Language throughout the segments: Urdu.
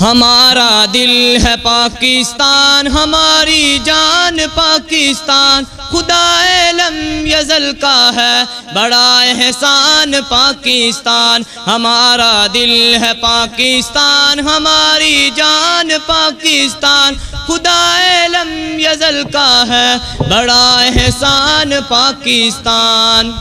ہمارا دل ہے پاکستان، ہماری جان پاکستان، خدا لم یزل کا ہے بڑا احسان پاکستان۔ ہمارا دل ہے پاکستان، ہماری جان پاکستان، خدا لم یزل کا ہے بڑا احسان پاکستان۔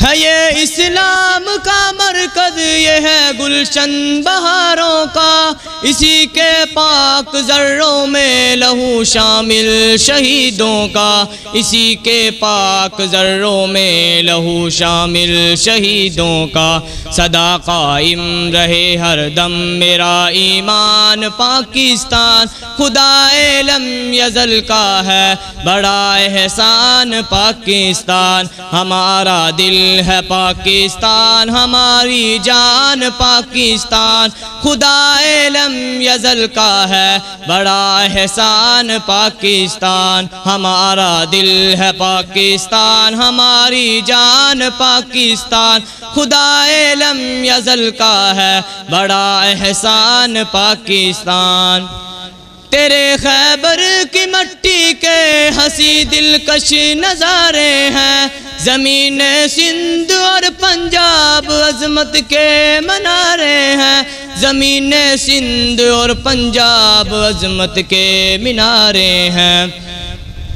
ہے یہ اسلام کا مرکز، یہ ہے گلشن بہاروں کا، اسی کے پاک ذروں میں لہو شامل شہیدوں کا، اسی کے پاک ذروں میں لہو شامل شہیدوں کا۔ سدا قائم رہے ہر دم میرا ایمان پاکستان، خدا لم یزل کا ہے بڑا احسان پاکستان۔ ہمارا دل ہے پاکستان، ہماری جان پاکستان، خدا لم یزل کا ہے بڑا احسان پاکستان۔ ہمارا دل ہے پاکستان، ہماری جان پاکستان، خدا لم یزل کا ہے بڑا احسان پاکستان۔ تیرے خیبر کی مٹی کے ہنسی دلکش نظارے ہیں، زمین سندھ اور پنجاب عظمت کے منارے ہیں، زمین سندھ اور پنجاب عظمت کے منارے ہیں۔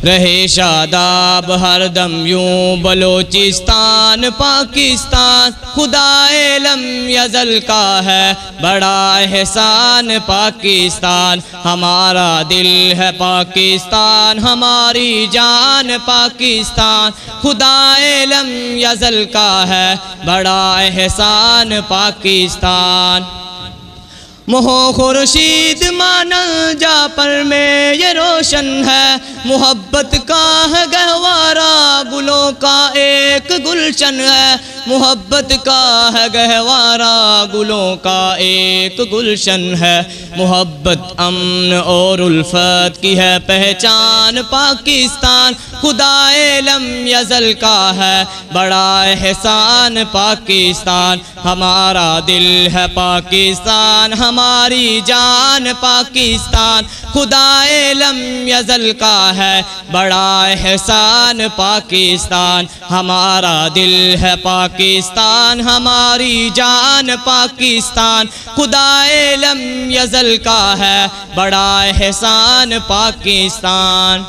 رہے شاداب ہر دم یوں بلوچستان پاکستان، خدا لم یزل کا ہے بڑا احسان پاکستان۔ ہمارا دل ہے پاکستان، ہماری جان پاکستان، خدا لم یزل کا ہے بڑا احسان پاکستان۔ مہو خورشید مانل جا پر میں یہ روشن ہے، محبت کا ہے گہوارہ گلوں کا ایک گلشن ہے، محبت کا ہے گہوارہ گلوں کا ایک گلشن ہے۔ محبت امن اور الفت کی ہے پہچان پاکستان، خدا لم یزل کا ہے بڑا احسان پاکستان۔ ہمارا دل ہے پاکستان، ہماری جان پاکستان، خدا لم یزل کا ہے بڑا احسان پاکستان۔ ہمارا دل ہے پاکستان، ہماری جان پاکستان، خدا لم یزل کا ہے بڑا احسان پاکستان۔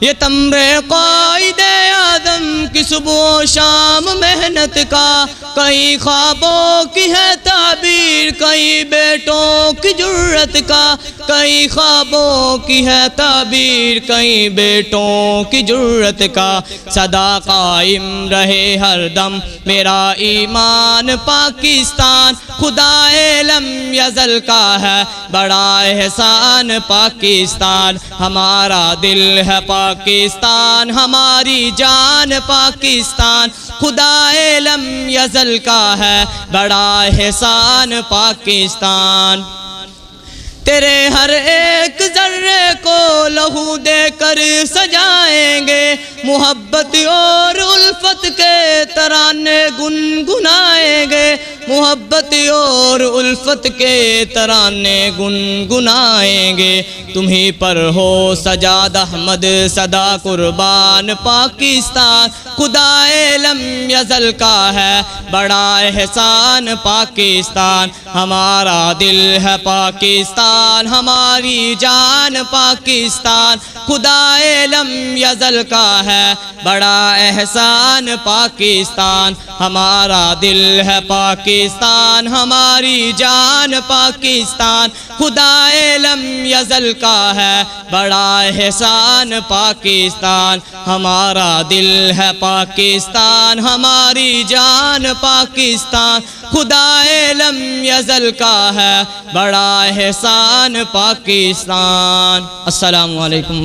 یہ تمر قائد اعظم کی صبح و شام محنت کا، کئی خوابوں کی ہے تعبیر، کئی بیٹوں کی جرت کا، کئی خوابوں کی ہے تعبیر، کئی بیٹوں کی جرت کا۔ سدا قائم رہے ہر دم میرا ایمان پاکستان، خدا لم یزل کا ہے بڑا احسان پاکستان۔ ہمارا دل ہے پاکستان، ہماری جان پاکستان، خدا لم یزل کا ہے بڑا احسان پاکستان۔ تیرے ہر ایک ذرے کو لہو دے کر سجائیں گے، محبت اور الفت کے ترانے گنگنائیں گے، محبت اور الفت کے ترانے گنگنائیں گے۔ تمہیں پر ہو سجاد احمد صدا قربان پاکستان، خدا لم یزل کا ہے بڑا احسان پاکستان۔ ہمارا دل ہے پاکستان، ہماری جان پاکستان، خدا لم یزل کا ہے بڑا احسان پاکستان۔ ہمارا دل ہے پاکستان، ہماری جان پاکستان، خدا لم یزل کا ہے بڑا احسان پاکستان۔ ہمارا دل ہے پاکستان، ہماری جان پاکستان، خدا لم یزل کا ہے بڑا احسان پاکستان۔ السلام علیکم۔